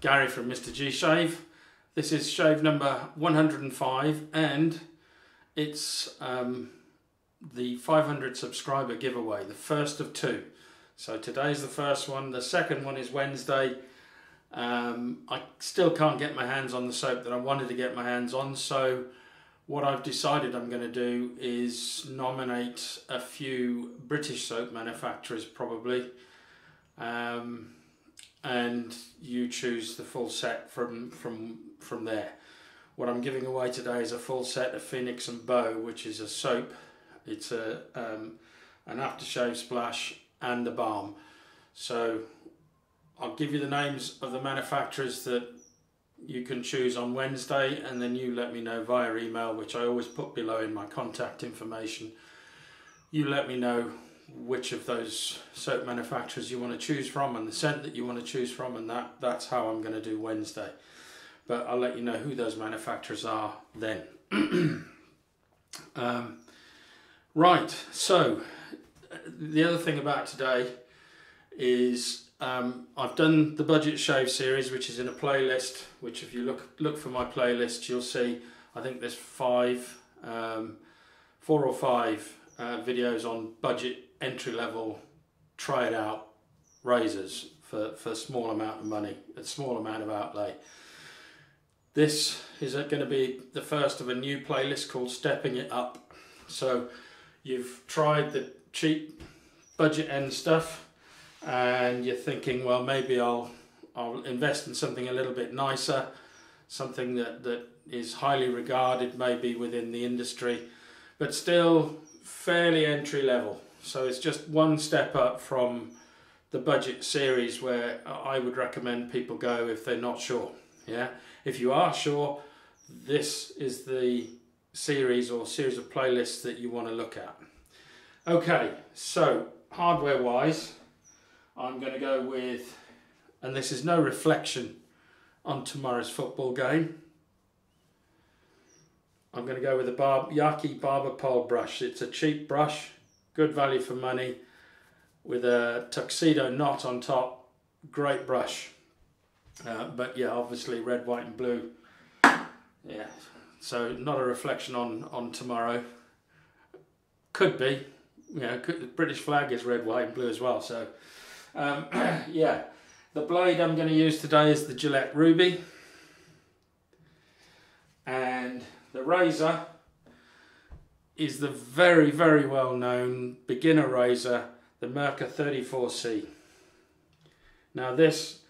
Gary from MrG Shave. This is shave number 105 and it's the 500 subscriber giveaway, the first of two. So today's the first one, the second one is Wednesday. I still can't get my hands on the soap that I wanted to get my hands on, so what I've decided I'm going to do is nominate a few British soap manufacturers probably, and you choose the full set from there. What I'm giving away today is a full set of Phoenix and Bow, which is a soap. It's an aftershave splash and a balm. So I'll give you the names of the manufacturers that you can choose on Wednesday, and then you let me know via email, which I always put below in my contact information. You let me know which of those soap manufacturers you want to choose from and the scent that you want to choose from, and that's how I'm going to do Wednesday. But I'll let you know who those manufacturers are then. Right, so the other thing about today is I've done the budget shave series, which is in a playlist, which if you look for my playlist, you'll see I think there's 4 or 5 videos on budget entry-level try it out razors for a small amount of money, a small amount of outlay. This is going to be the first of a new playlist called Stepping It Up. So you've tried the cheap budget end stuff and you're thinking, well, maybe I'll invest in something a little bit nicer, something that is highly regarded maybe within the industry, but still fairly entry level. So it's just one step up from the budget series where I would recommend people go if they're not sure. Yeah, if you are sure, this is the series or series of playlists that you want to look at. Okay, so hardware wise, I'm going to go with, and this is no reflection on tomorrow's football game, I'm going to go with a Yaqi barber-pole brush. It's a cheap brush, good value for money, with a tuxedo knot on top. Great brush. But yeah, obviously red, white and blue. Yeah, so not a reflection on tomorrow. Could be. You know, the British flag is red, white and blue as well. So yeah, the blade I'm going to use today is the Gillette Rubie. And the razor is the very, very well known beginner razor, the Merkur 34C. Now this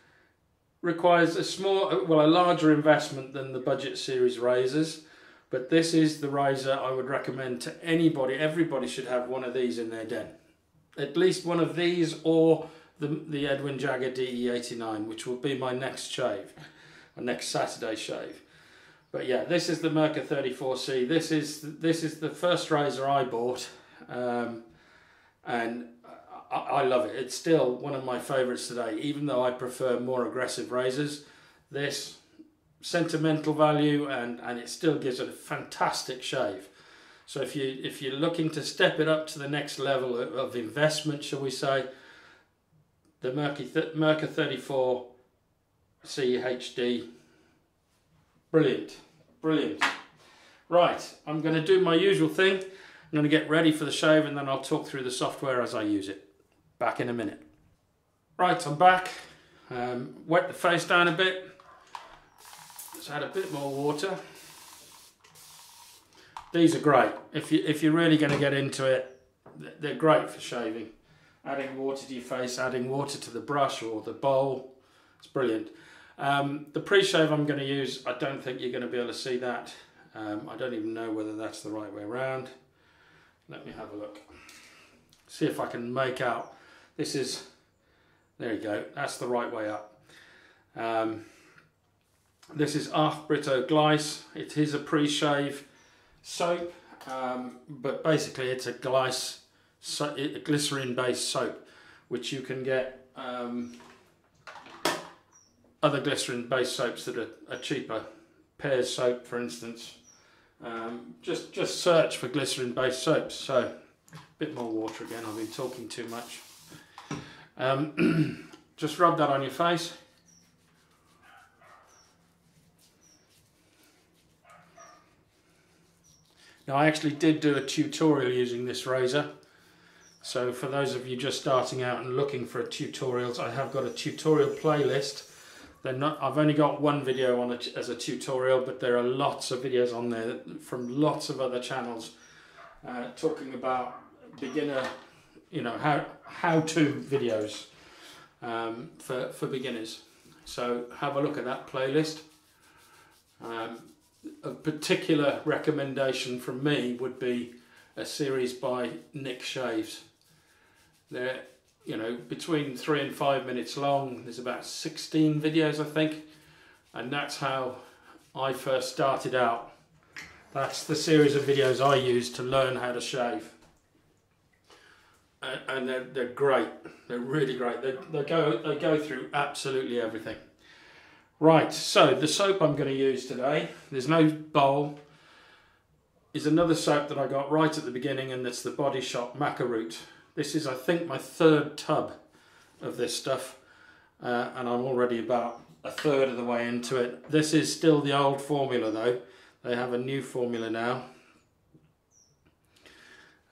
requires a larger investment than the budget series razors, but this is the razor I would recommend to anybody. Everybody should have one of these in their den. At least one of these, or the Edwin Jagger DE89, which will be my next shave, my next Saturday shave. But yeah, this is the Merkur 34C. This is the first razor I bought, and I love it. It's still one of my favourites today, even though I prefer more aggressive razors. This sentimental value, and it still gives it a fantastic shave. So if you're looking to step it up to the next level of investment, shall we say, the Merkur 34C HD. Brilliant, brilliant. Right, I'm going to do my usual thing. I'm going to get ready for the shave and then I'll talk through the software as I use it. Back in a minute. Right, I'm back. Wet the face down a bit. Just add a bit more water. These are great. If you're really going to get into it, they're great for shaving. Adding water to your face, adding water to the brush or the bowl. It's brilliant. The pre-shave I'm going to use, I don't think you're going to be able to see that. I don't even know whether that's the right way around. Let me have a look. See if I can make out. This is, there you go, that's the right way up. This is Ach Britto Glice. It is a pre-shave soap, but basically it's a glycerin-based soap, which you can get other glycerin-based soaps that are cheaper. Pears soap, for instance. Just search for glycerin-based soaps. So, a bit more water again. I've been talking too much. Just rub that on your face. Now I actually did do a tutorial using this razor. So for those of you just starting out and looking for tutorials, I have got a tutorial playlist. I've only got one video on it as a tutorial, but there are lots of videos on there from lots of other channels talking about beginner, you know, how-to videos for beginners. So have a look at that playlist. A particular recommendation from me would be a series by MrG Shaves. They're, you know, between 3 and 5 minutes long. There's about 16 videos, I think, and that's how I first started out. That's the series of videos I used to learn how to shave, and they're great. They're really great. They go through absolutely everything. Right, so the soap I'm going to use today, there's no bowl, is another soap that I got right at the beginning, and that's the Body Shop Maca. This is, I think, my 3rd tub of this stuff, and I'm already about a third of the way into it. This is still the old formula though. They have a new formula now.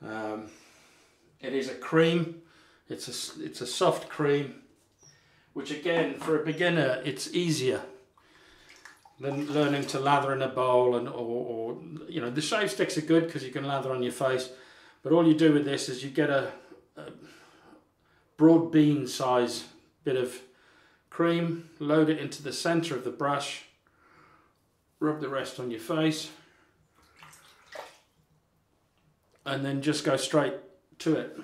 It is a cream. It's a soft cream, which again, for a beginner, it's easier than learning to lather in a bowl, or you know, the shave sticks are good because you can lather on your face, but all you do with this is you get a broad bean size bit of cream, load it into the center of the brush, rub the rest on your face, and then just go straight to it.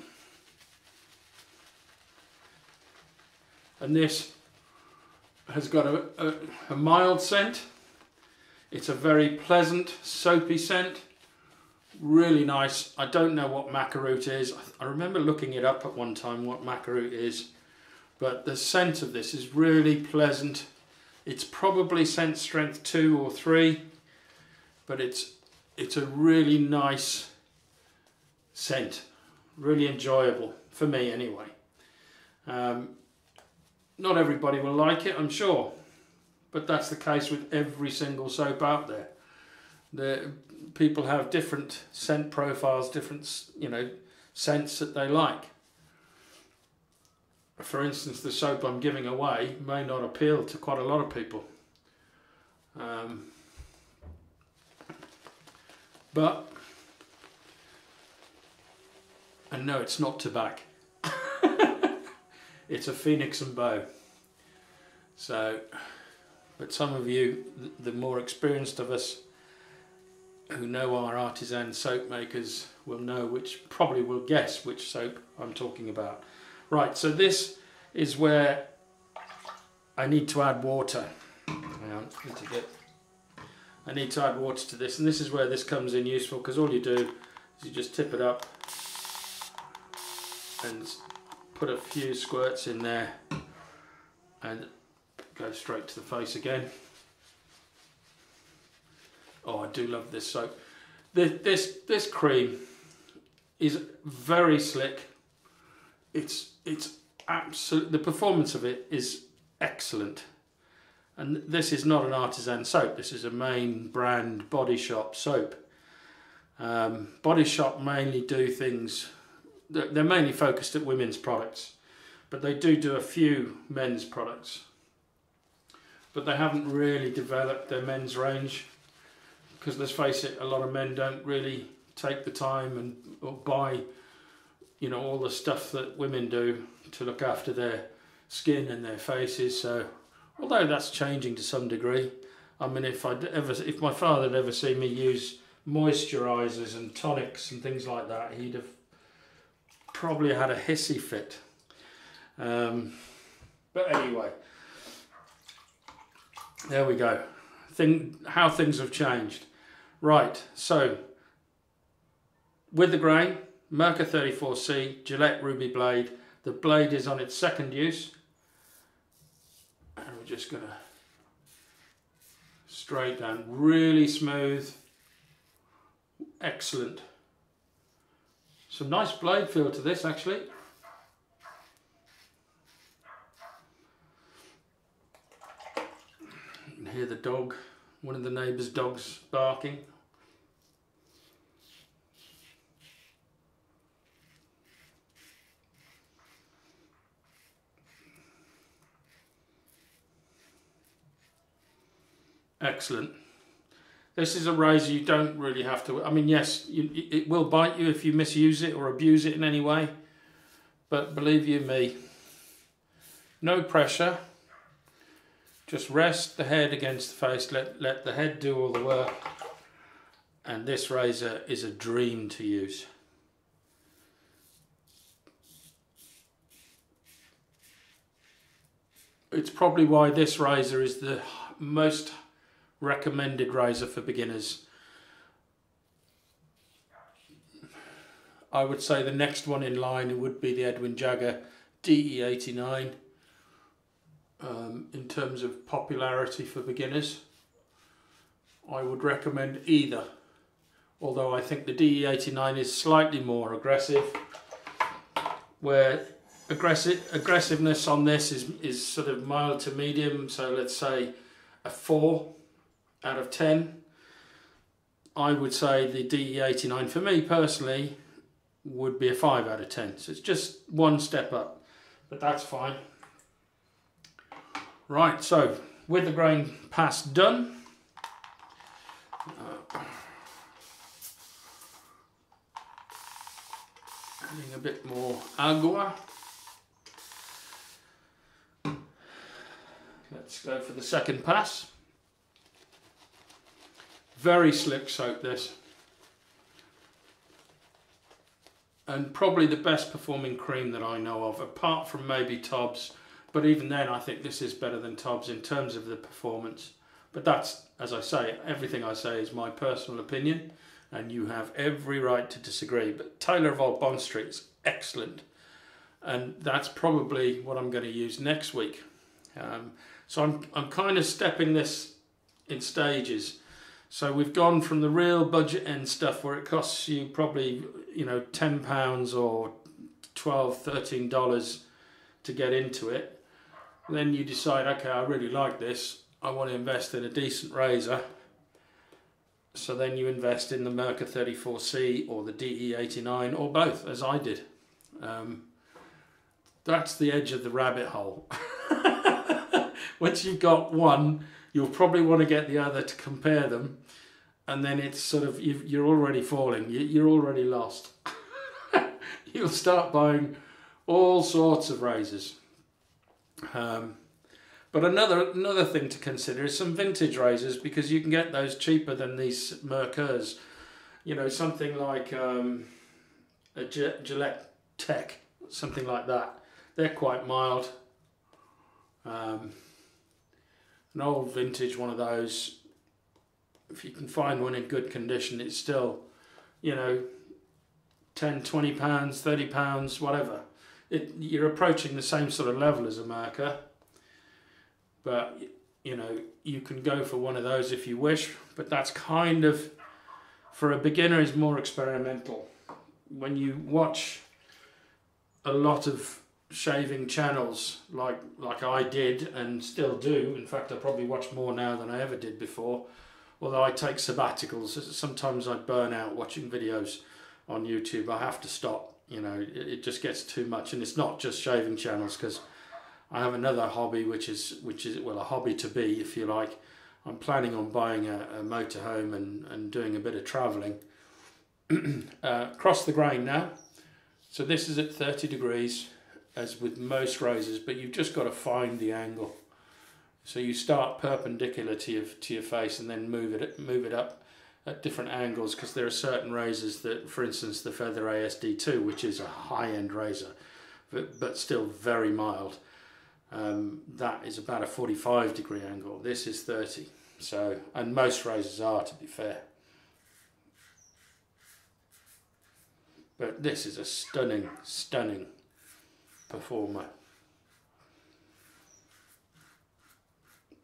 And this has got a mild scent. It's a very pleasant, soapy scent. Really nice. I don't know what Maca is. I remember looking it up at one time, what Maca is. But the scent of this is really pleasant. It's probably scent strength 2 or 3. But it's a really nice scent. Really enjoyable, for me anyway. Not everybody will like it, I'm sure, but that's the case with every single soap out there. People have different scent profiles, different, you know, scents that they like. For instance, the soap I'm giving away may not appeal to quite a lot of people. And no, it's not tobacco. It's a Phoenix and Bow. So, but some of you, the more experienced of us, who know our artisan soap makers, will know probably will guess which soap I'm talking about. Right, so this is where I need to add water. Hang on, I need to add water to this, and this is where this comes in useful, because all you do is you just tip it up and put a few squirts in there and go straight to the face again. Oh, I do love this soap. This cream is very slick. It's absolute. The performance of it is excellent. And this is not an artisan soap. This is a main brand Body Shop soap. Body Shop mainly do things. They're mainly focused at women's products, but they do a few men's products. But they haven't really developed their men's range, because let's face it, a lot of men don't really take the time or buy, you know, all the stuff that women do to look after their skin and their faces. So, although that's changing to some degree, I mean, if my father had ever seen me use moisturisers and tonics and things like that, he'd have probably had a hissy fit. But anyway, there we go. How things have changed. Right, so with the grain, Merkur 34C, Gillette Rubie blade. The blade is on its 2nd use, and we're just going to straight down, really smooth, excellent. Some nice blade feel to this actually. You can hear the dog, one of the neighbours' dogs barking. Excellent. This is a razor you don't really have to, I mean, yes, it will bite you if you misuse it or abuse it in any way, but believe you me, no pressure. Just rest the head against the face, let the head do all the work, and this razor is a dream to use. It's probably why this razor is the most recommended razor for beginners. I would say the next one in line would be the Edwin Jagger DE89 in terms of popularity for beginners. I would recommend either, although I think the DE89 is slightly more aggressive, where aggressiveness on this is sort of mild to medium, so let's say a 4 out of 10. I would say the DE89 for me personally would be a 5 out of 10, so it's just one step up, but that's fine. Right, so with the grain pass done, adding a bit more agua. Let's go for the second pass. Very slick soap this. And probably the best performing cream that I know of, apart from maybe Tobbs. But even then I think this is better than Tobbs in terms of the performance. But that's, as I say, everything I say is my personal opinion, and you have every right to disagree. But Taylor of Old Bond Street is excellent, and that's probably what I'm going to use next week. So I'm kind of stepping this in stages. So we've gone from the real budget end stuff where it costs you probably, you know, £10 or $12, $13 to get into it. Then you decide, okay, I really like this, I want to invest in a decent razor. So then you invest in the Merkur 34C or the DE89 or both, as I did. That's the edge of the rabbit hole. Once you've got one, you'll probably want to get the other to compare them, and then it's sort of, you're already falling, you're already lost. You'll start buying all sorts of razors. But another thing to consider is some vintage razors, because you can get those cheaper than these Merkurs. You know, something like a Gillette Tech, something like that. They're quite mild. An old vintage one of those, if you can find one in good condition, it's still, you know, £10, £20, £30, whatever. You're approaching the same sort of level as a Maca, but you know, you can go for one of those if you wish, but that's kind of, for a beginner, is more experimental. When you watch a lot of shaving channels like I did and still do, in fact I probably watch more now than I ever did before, although I take sabbaticals. Sometimes I burn out watching videos on YouTube. I have to stop, you know, it just gets too much. And it's not just shaving channels, because I have another hobby which is well, a hobby to be, if you like. I'm planning on buying a motorhome and doing a bit of travelling. Across the grain now. So this is at 30 degrees, as with most razors, but you've just got to find the angle. So you start perpendicular to your face and then move it up at different angles, because there are certain razors that, for instance, the Feather ASD2, which is a high-end razor, but still very mild, that is about a 45-degree angle. This is 30. So, and most razors are, to be fair. But this is a stunning, stunning performer.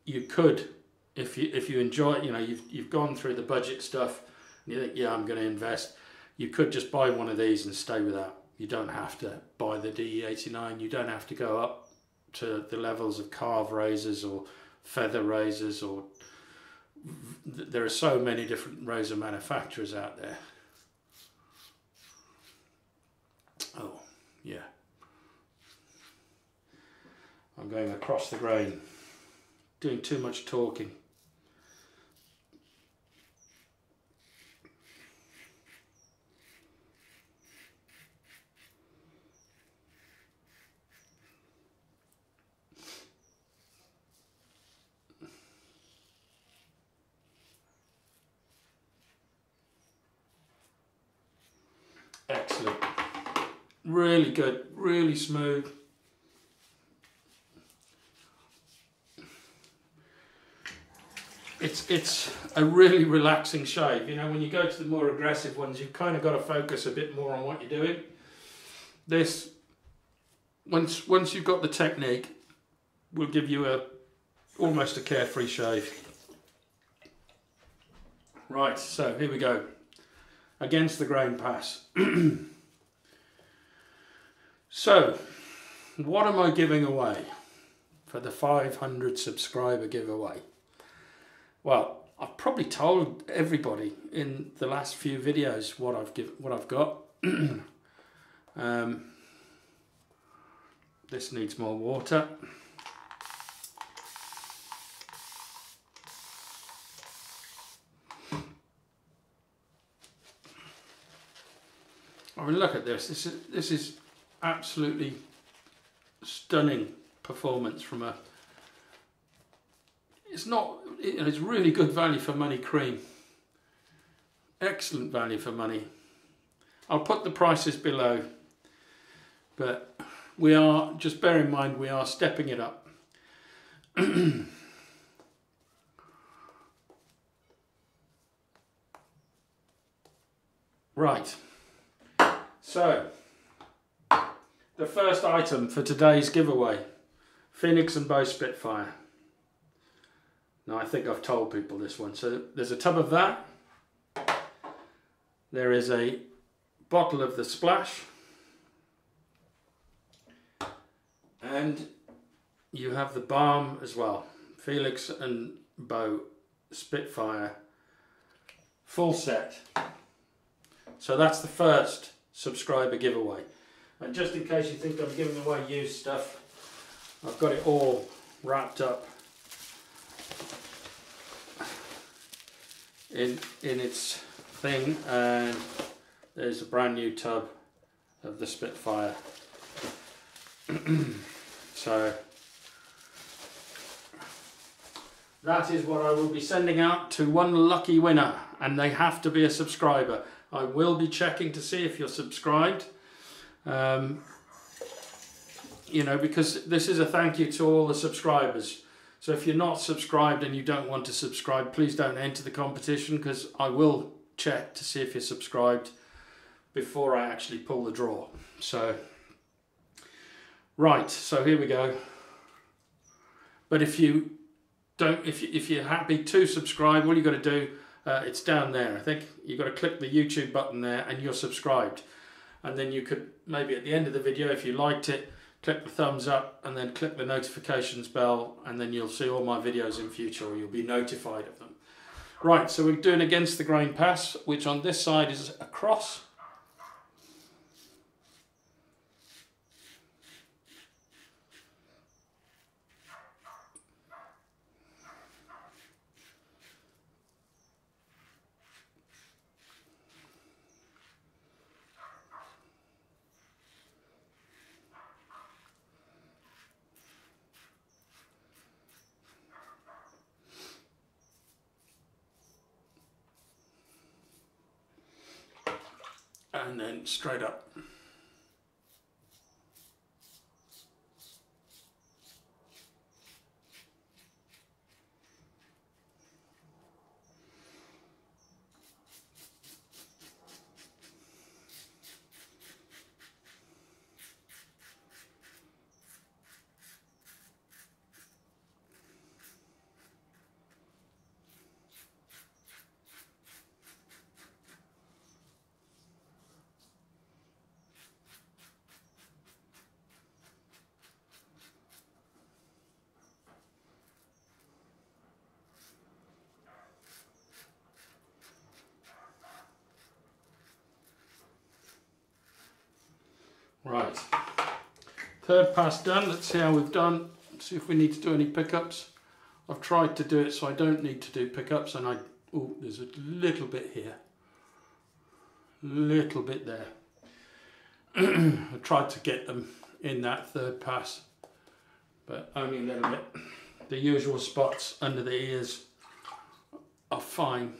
You could, if you enjoy it, you know, you've gone through the budget stuff and you think, yeah, I'm going to invest, you could just buy one of these and stay with that. You don't have to buy the DE89. You don't have to go up to the levels of carve razors or feather razors, or there are so many different razor manufacturers out there. Oh, yeah. I'm going across the grain, doing too much talking. Really good, really smooth. It's a really relaxing shave. You know, when you go to the more aggressive ones, you've kind of got to focus a bit more on what you're doing. This, once you've got the technique, will give you almost a carefree shave. Right, so here we go. Against the grain pass. So, what am I giving away for the 500 subscriber giveaway? Well, I've probably told everybody in the last few videos what I've got. This needs more water. I mean, look at this. This is absolutely stunning performance from a. It's really good value for money cream. Excellent value for money. I'll put the prices below, but we are, just bear in mind, we are stepping it up. Right. So, the first item for today's giveaway, Phoenix and Bow Spitfire. Now I think I've told people this one. So there's a tub of that. There is a bottle of the Splash. And you have the Balm as well. Felix and Bow Spitfire. Full set. So that's the first subscriber giveaway. And just in case you think I'm giving away used stuff, I've got it all wrapped up in its thing, and there's a brand new tub of the Spitfire. So that is what I will be sending out to one lucky winner, and they have to be a subscriber. I will be checking to see if you're subscribed, you know, because this is a thank you to all the subscribers. So if you're not subscribed and you don't want to subscribe, please don't enter the competition, because I will check to see if you're subscribed before I actually pull the draw. So, right, so here we go. But if you don't, if you're happy to subscribe, all you've got to do, it's down there. I think you've got to click the YouTube button there and you're subscribed. And then you could, maybe at the end of the video, if you liked it, click the thumbs up and then click the notifications bell, and then you'll see all my videos in future, or you'll be notified of them. Right, so we're doing against the grain pass, which on this side is a cross. And then straight up. Right, third pass done. Let's see how we've done. See if we need to do any pickups. I've tried to do it so I don't need to do pickups, and oh, there's a little bit here, little bit there. I tried to get them in that third pass, but only a little bit. The usual spots under the ears are fine.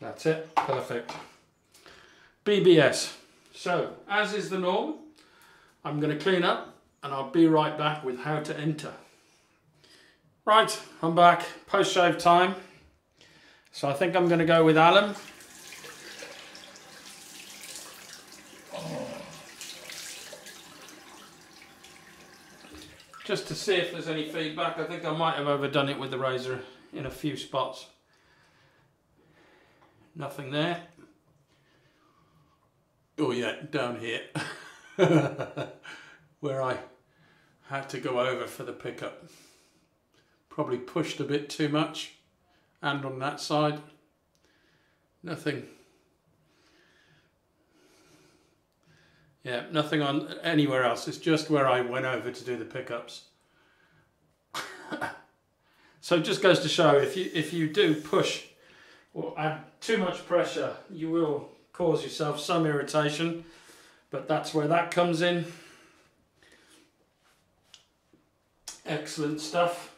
That's it, perfect. BBS. So, as is the norm, I'm going to clean up and I'll be right back with how to enter. Right, I'm back, post-shave time. So I think I'm going to go with alum. Just to see if there's any feedback. I think I might have overdone it with the razor in a few spots. Nothing there. Oh yeah, down here. Where I had to go over for the pickup. Probably pushed a bit too much. And on that side, nothing. Yeah, nothing on anywhere else. It's just where I went over to do the pickups. So it just goes to show if you do push or add too much pressure, you will cause yourself some irritation. But that's where that comes in. Excellent stuff.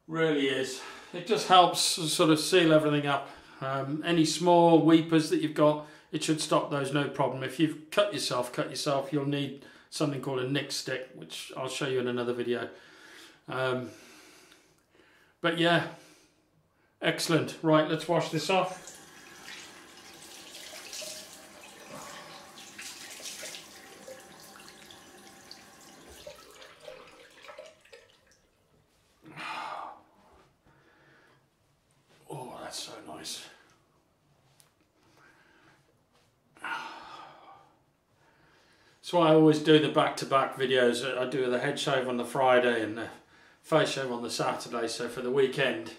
Really is. It just helps sort of seal everything up. Any small weepers that you've got, it should stop those, no problem. If you've cut yourself, you'll need something called a nick stick, which I'll show you in another video. But yeah, excellent. Right, let's wash this off. Oh, that's so nice. So I always do the back-to-back videos. I do the head shave on the Friday and the face shave on the Saturday. So for the weekend,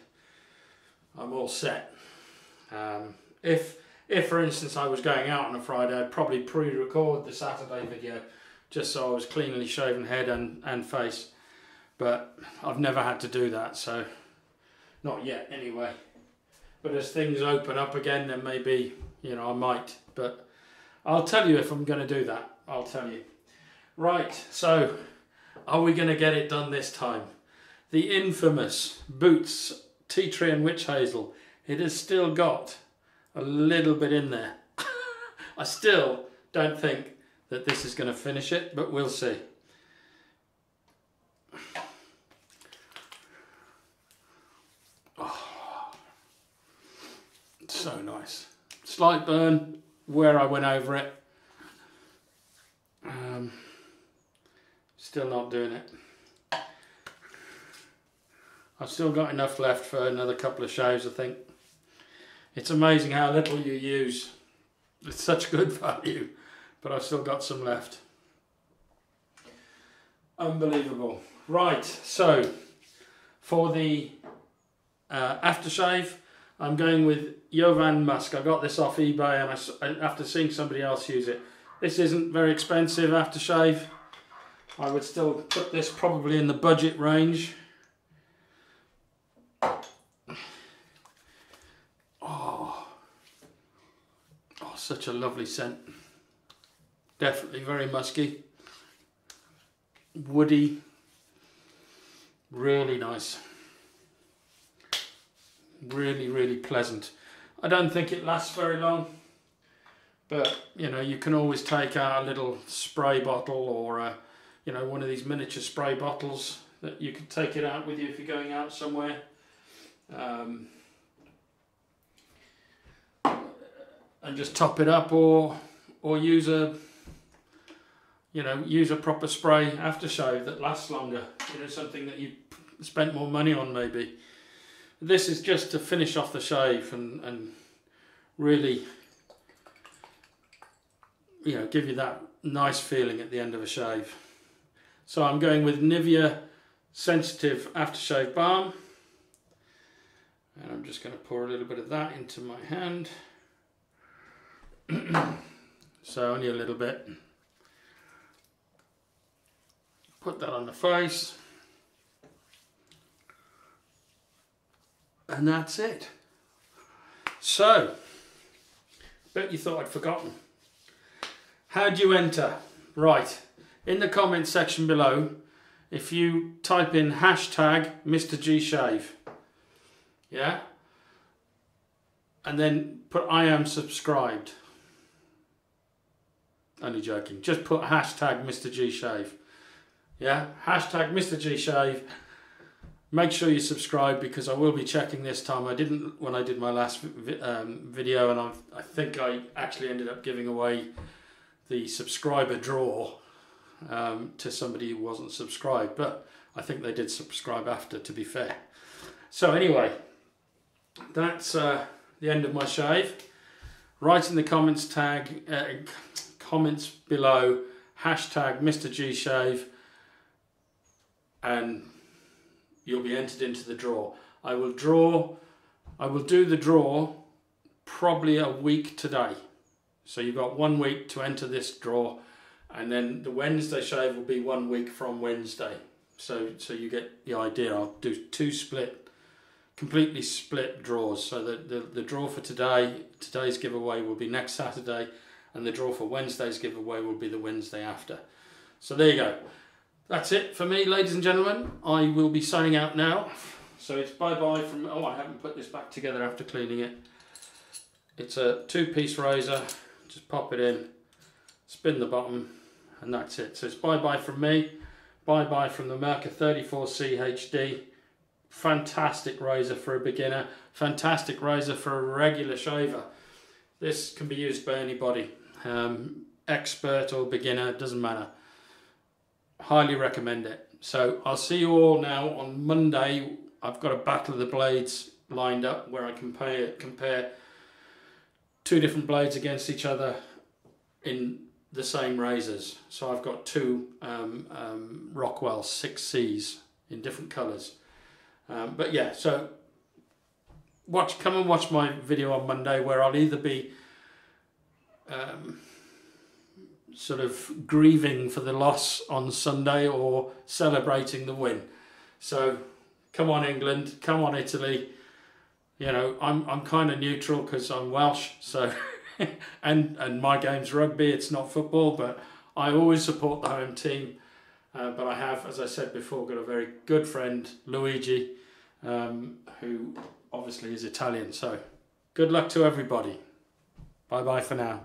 I'm all set. If for instance I was going out on a Friday, I'd probably pre-record the Saturday video just so I was cleanly shaven head and face. But I've never had to do that, so not yet anyway. But as things open up again, then maybe, you know, I might. But I'll tell you if I'm going to do that. I'll tell you. Right, so are we going to get it done this time? The infamous Boots Tea Tree and Witch Hazel. It has still got a little bit in there. I still don't think that this is going to finish it, but we'll see. Oh, so nice. Slight burn where I went over it. Still not doing it. I've still got enough left for another couple of shaves, I think. It's amazing how little you use. It's such good value, but I've still got some left. Unbelievable. Right, so for the aftershave, I'm going with Jovan Musk. I got this off eBay and after seeing somebody else use it. This isn't very expensive aftershave. I would still put this probably in the budget range. Oh, such a lovely scent. Definitely very musky. Woody. Really nice. Really, really pleasant. I don't think it lasts very long. But, you know, you can always take out a little spray bottle or, you know, one of these miniature spray bottles that you can take it out with you if you're going out somewhere. And just top it up or use a, you know, use a proper spray aftershave that lasts longer. You know, something that you spent more money on maybe. This is just to finish off the shave and really, you know, give you that nice feeling at the end of a shave. So I'm going with Nivea Sensitive Aftershave Balm. And I'm just going to pour a little bit of that into my hand. So only a little bit. Put that on the face. And that's it. So, bet you thought I'd forgotten. How do you enter? Right, in the comments section below, if you type in hashtag MrG Shave, yeah, and then put I am subscribed. Only joking. Just put hashtag MrG Shave. Yeah, hashtag MrG Shave. Make sure you subscribe because I will be checking this time. I didn't when I did my last video, and I think I actually ended up giving away the subscriber draw to somebody who wasn't subscribed, but I think they did subscribe after, to be fair. So anyway, that's the end of my shave. Write in the comments comments below hashtag MrG Shave, and you'll be entered into the draw. I will do the draw probably a week today. So you've got 1 week to enter this draw, and then the Wednesday shave will be 1 week from Wednesday. So you get the idea. I'll do two completely split draws. So the draw for today's giveaway will be next Saturday, and the draw for Wednesday's giveaway will be the Wednesday after. So there you go. That's it for me, ladies and gentlemen. I will be signing out now. So it's bye-bye from... Oh, I haven't put this back together after cleaning it. It's a 2-piece razor. Just pop it in, spin the bottom, and that's it. So it's bye-bye from me. Bye-bye from the Merkur 34C HD. Fantastic razor for a beginner. Fantastic razor for a regular shaver. This can be used by anybody. Expert or beginner, doesn't matter. Highly recommend it. So I'll see you all now on Monday. I've got a battle of the blades lined up where I compare two different blades against each other in the same razors. So I've got two Rockwell 6Cs in different colours. But yeah, so come and watch my video on Monday where I'll either be sort of grieving for the loss on Sunday or celebrating the win. So come on England, come on Italy. You know, I'm kind of neutral because I'm Welsh, so and my game's rugby, it's not football, but I always support the home team. But I have, as I said before, got a very good friend, Luigi, who obviously is Italian. So good luck to everybody. Bye bye for now.